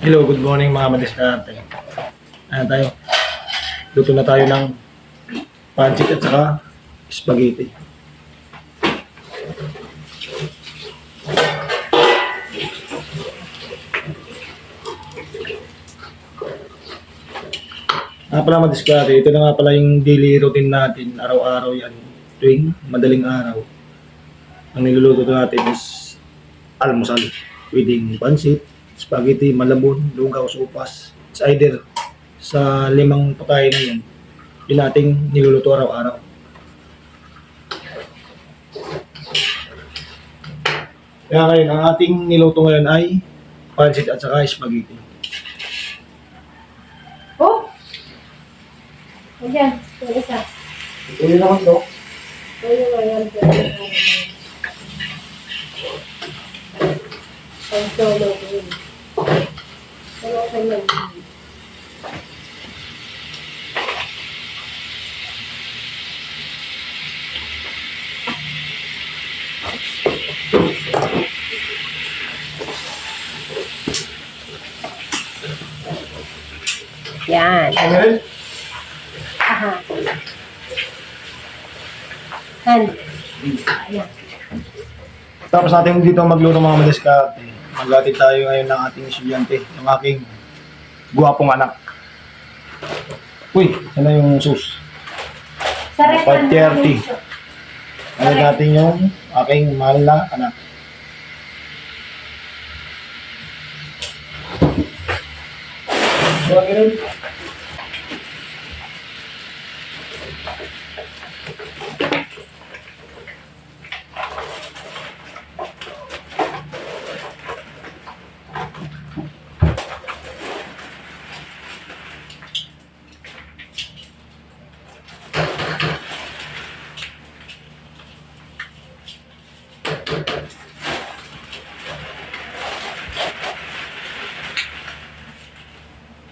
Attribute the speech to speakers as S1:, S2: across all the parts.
S1: Hello, good morning mga madiskarte. Ayan tayo. Luto na tayo ng pancit at saka spaghetti. Pala madiskarte, ito na nga pala yung daily routine natin. Araw-araw yan. Tuwing madaling araw. Ang niluluto natin is almusal. Pwedeng pancit, spaghetti, malabon, lugaw, sopas. It's either sa 5 pagkain na yun. Yun nating niluluto araw-araw. Kaya ngayon, ang ating niluto ngayon ay pancit at saka spaghetti.
S2: Oh! Ayan, yung isa.
S1: Ito yun naman, Dok.
S2: Ayun nga yan. Ang solo ko yun. Pero okay lang. Yan.
S1: Ayan.
S2: Aha. Han. Ayan.
S1: Tapos natin dito magluto mga madiskarte. Maglatid tayo ngayon ng ating estudyante, ng aking guwapong anak. Uy, ano yung sus?
S2: Sarap na
S1: 5:30. Ano natin yung aking mahal na anak.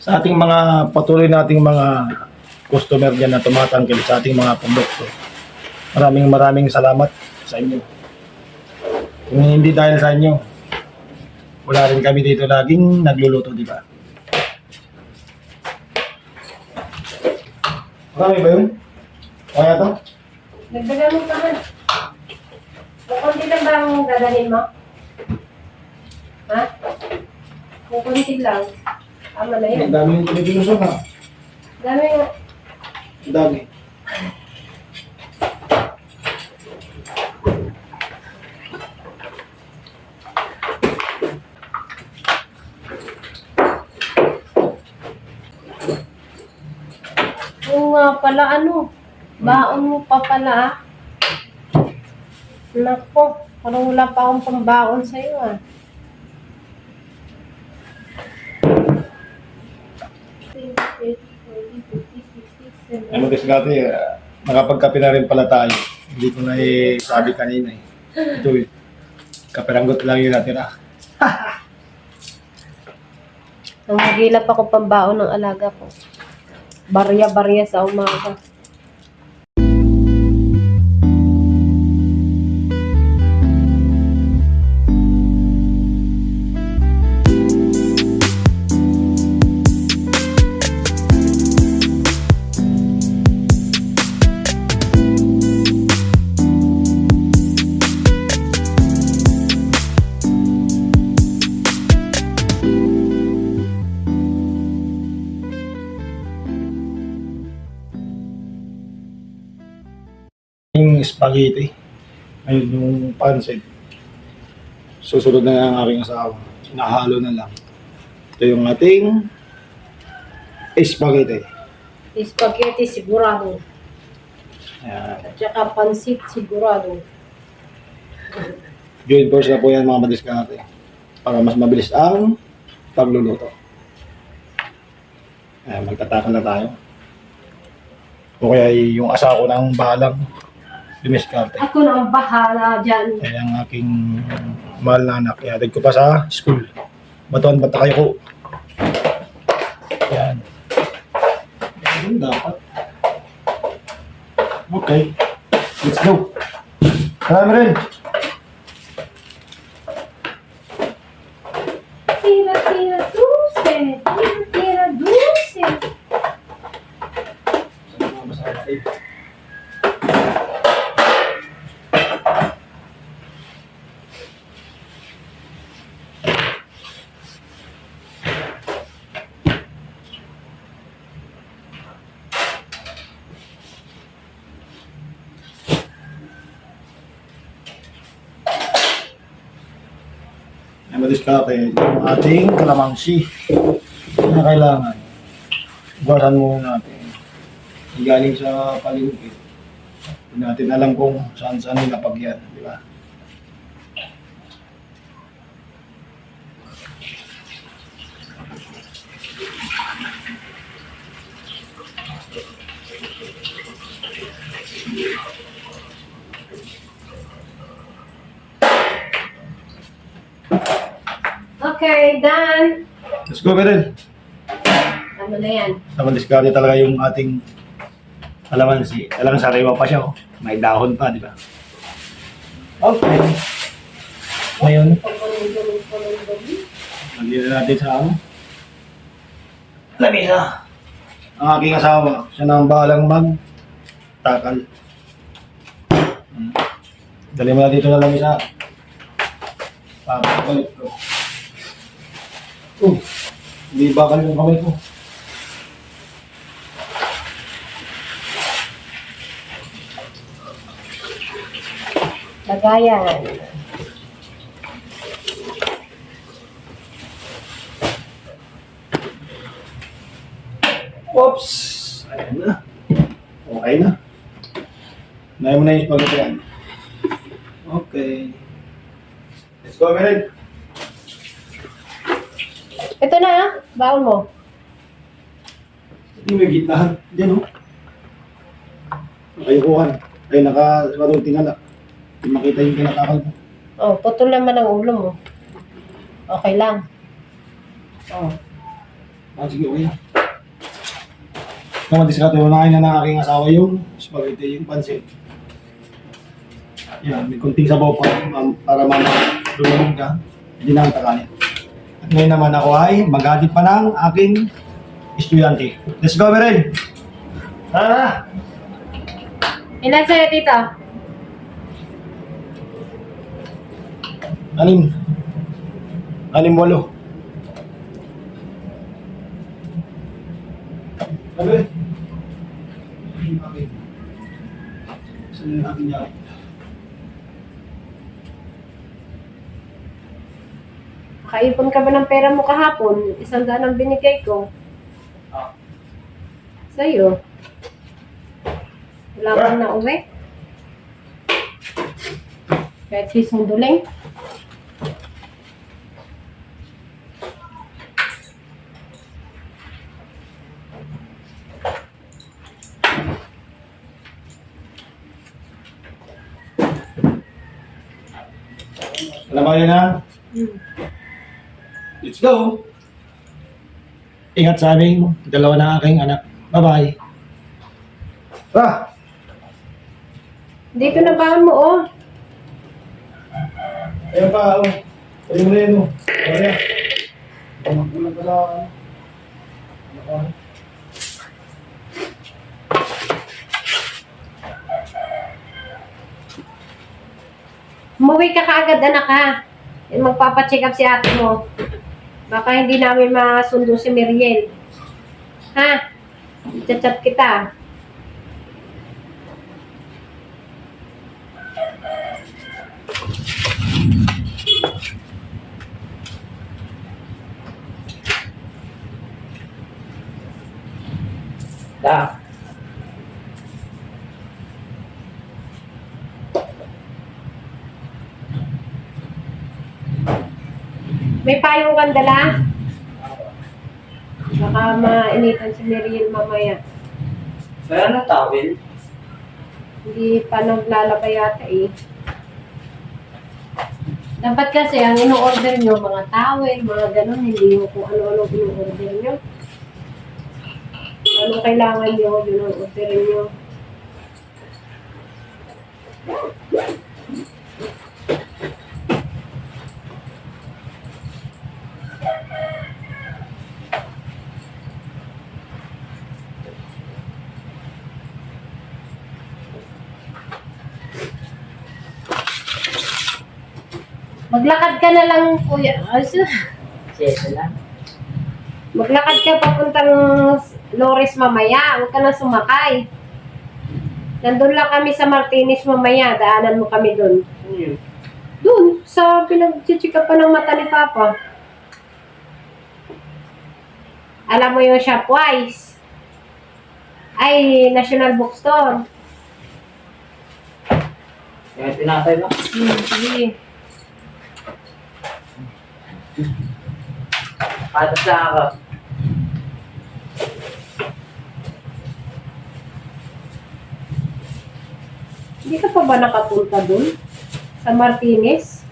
S1: Sa ating mga patuloy nating mga customer dyan na tumatangkil sa ating mga produkto. Maraming salamat sa inyo. Kung hindi dahil sa inyo, wala rin kami dito laging nagluluto, di ba? Marami ba yun? Kaya to?
S2: Nagdagan mo pa man. Kukunti lang ba ang dadalhin mo? Ha? Kukunti lang. Tama na yun.
S1: Ang dami yung pinipinusan ha.
S2: Dami nga.
S1: Ang dami.
S2: Oo nga pala, ano? Baon mo pa pala, ah. Nako, parang wala pa akong pambaon sa'yo, ah.
S1: Ay magkasagati, nakapagkape na rin pala tayo. Hindi ko na sabi kanina eh. Ito eh, kaperanggot lang yun natira.
S2: Ang magilap ako pambaon ng alaga ko. Barya-barya sa umaga.
S1: Yung spaghetti, ayun yung pancit. Susunod na ang aking asawa. Sinahalo na lang. Ito yung ating spaghetti.
S2: Spaghetti sigurado.
S1: Ayan.
S2: At saka pansit sigurado.
S1: Join force na po yan mga madiskarte. Para mas mabilis ang pagluluto. Ayan, magtataka na tayo. O kaya yung asawa ko ng bahalang dumiskarte.
S2: Ako na ang bahala dyan.
S1: Kaya ang aking mahal na anak, ihatid ko pa sa school. Batuan bata kayo ko. Yan. Yan dapat. Okay. Let's go. Marami rin.
S2: Tira, tira, tus.
S1: diskarte yung ating kalamansi na kailangan. Bawasan muna natin. Galing sa palengke. Hindi natin alam kung saan-saan nilapag yan, di ba?
S2: Okay, done.
S1: Let's go, Perel.
S2: Ano na yan?
S1: Sa diskarte talaga yung ating kalamansi. Talagang sariwa pa siya, oh. May dahon pa, di ba? Okay. Ngayon, lagyan na natin sa ano? Lamisa. Ang aking asawa, siya na ang bahalang mag-takal. Dali mo na dito na lamisa. Balik ko. Hindi bakal yung kamay ko.
S2: Lagayan.
S1: Oops! Ayan na. Okay na. Nahin mo na yung spaghetti yan. Okay. Let's go, Mered.
S2: Ito na, baon mo.
S1: Hindi may gitnahan. Diyan, oh. Nakayukuhan. Ay, naka-swadong tingala. Hindi makita yung kinatakal mo.
S2: Oh, putol naman ang ulo mo. Okay lang. Oh.
S1: Sige, okay na. Naman, diskarte mo na kain na ng aking asawa yung spaghetti, yung pansit. Yan, may kunting sabaw pa para lumamig ka. Hindi na ang takanin. At ngayon naman ako ay mag-adip pa ng aking estudyante. Let's go, Mered! Tara!
S2: Ilan sa'yo, tito?
S1: 6. 6-8. Sabi? Saan yung aking yari?
S2: Kaipon ka ba ng pera mo kahapon? 100 ang binigay ko. Sa'yo. Wala kang na uwi. Kahit sisunduling.
S1: Alam mo yun na? Let's go! Ingat sa aming dalawa na aking anak. Bye-bye!
S2: Dito na baon mo, oh.
S1: Ayun pa, oh. Ayun mo na yun, oh. Kaya. Magkulang ka na.
S2: Umuwi ka kaagad, anak, ha? Magpapacheck up si ate mo. Baka hindi namin masundo si Miriel. Ha? Chat-chat kita.
S3: Da.
S2: May payong kang dala? Baka mainitan si Miriel mamaya.
S3: Kaya na tawel.
S2: Hindi pa naglalaba yata eh. Dapat kasi ang ino-order nyo, mga towel, mga ganun, hindi yung kung ano-ano ino-order nyo. Ano kailangan nyo, yun ang orderin nyo. Maglakad ka na lang, kuya.
S3: Siyete lang.
S2: Maglakad ka papuntang Lores mamaya. Huwag ka na sumakay. Nandun lang kami sa Martinez mamaya. Daanan mo kami dun.
S3: Ano yun?
S2: Doon, sa pinag-check pa ng mata ni Papa. Alam mo yung Shopwise? Ay, National Bookstore.
S3: Yung tinatay mo.
S2: Sige.
S3: Patas lang ako.
S2: Hindi ka pa ba nakapunta doon? Sa Martinez?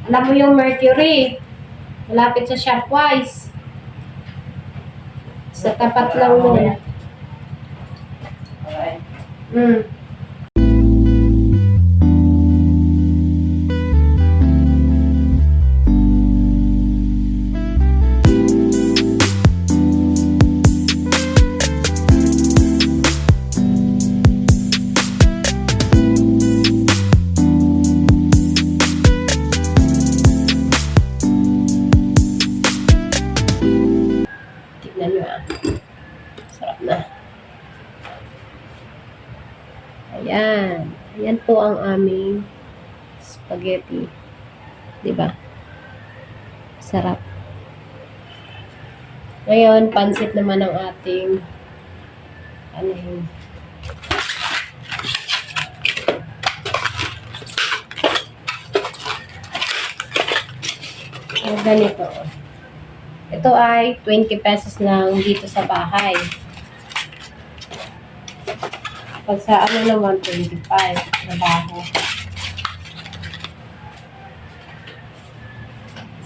S2: Alam mo yung Mercury? Malapit sa Shopwise. Sa tapat lang nun.
S3: Okay.
S2: Mm. Tignan nyo ah. Sarap na. Ayan. Ayan po ang aming spaghetti. Diba? Sarap. Ngayon, pansit naman ang ating ano yun. Ganito. Ito ay 20 pesos lang dito sa bahay. Pag sa ano naman, 25 trabaho.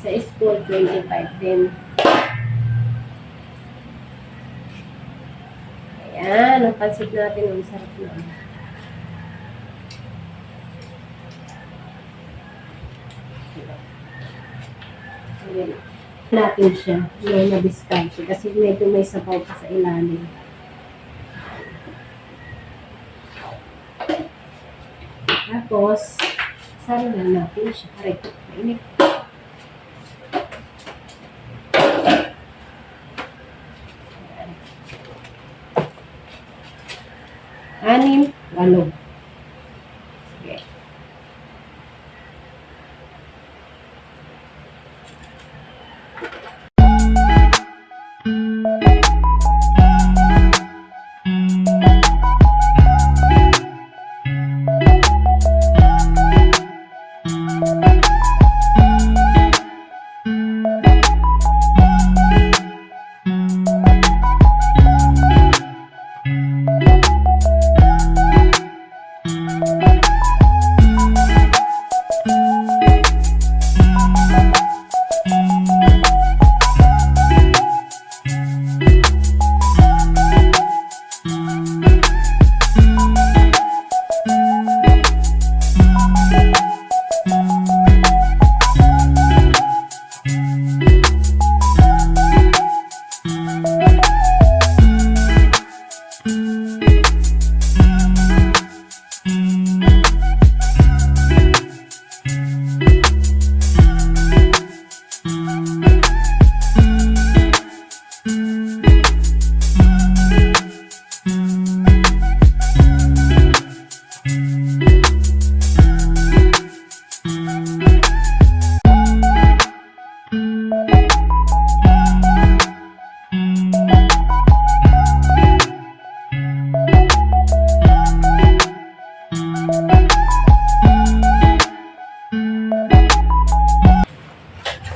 S2: Sa school, 25 din. Ayan, ang pansit natin, ang sarap na. Ayan. Natin siya. May na-discount siya. Kasi medyo may sabaw pa sa ilalim. Tapos, saan na natin siya? Aray, mainit. Anim, 8. Sige.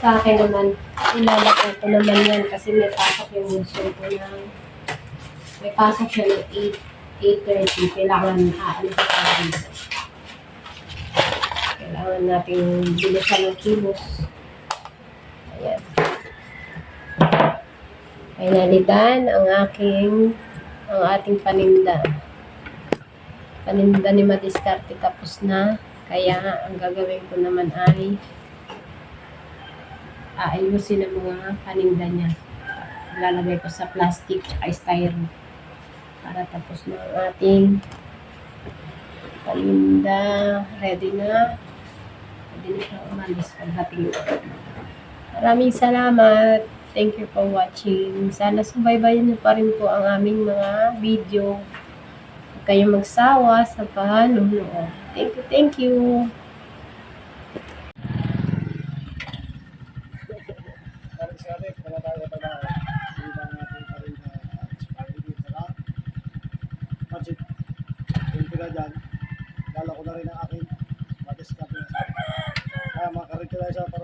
S2: Sa akin naman, ilalagay ko naman yan kasi may pasok yung bulso ko ng may pasok siya ng 8:30. Kailangan aalis sa alis. Kailangan natin bilisan ng kilos. Ayan. Pinalitan ang ating paninda. Paninda ni Madiskarte tapos na. Kaya ang gagawin ko naman ay aayusin ang mga paninda niya. Lalagay ko sa plastic at styro para tapos na ang ating paninda. Ready na. Ready na siya umalis pagdating. Maraming salamat. Thank you for watching. Sana subaybayan niyo pa rin po ang aming mga video. Huwag kayong magsawa sa panonood. Thank you, thank you.
S1: Parang si ate, wala tayo pa na. Hindi na natin pa rin expiry sa budget. Yung pila dyan, dala ko na rin ang aking matis ka. Kaya makarin ko na siya para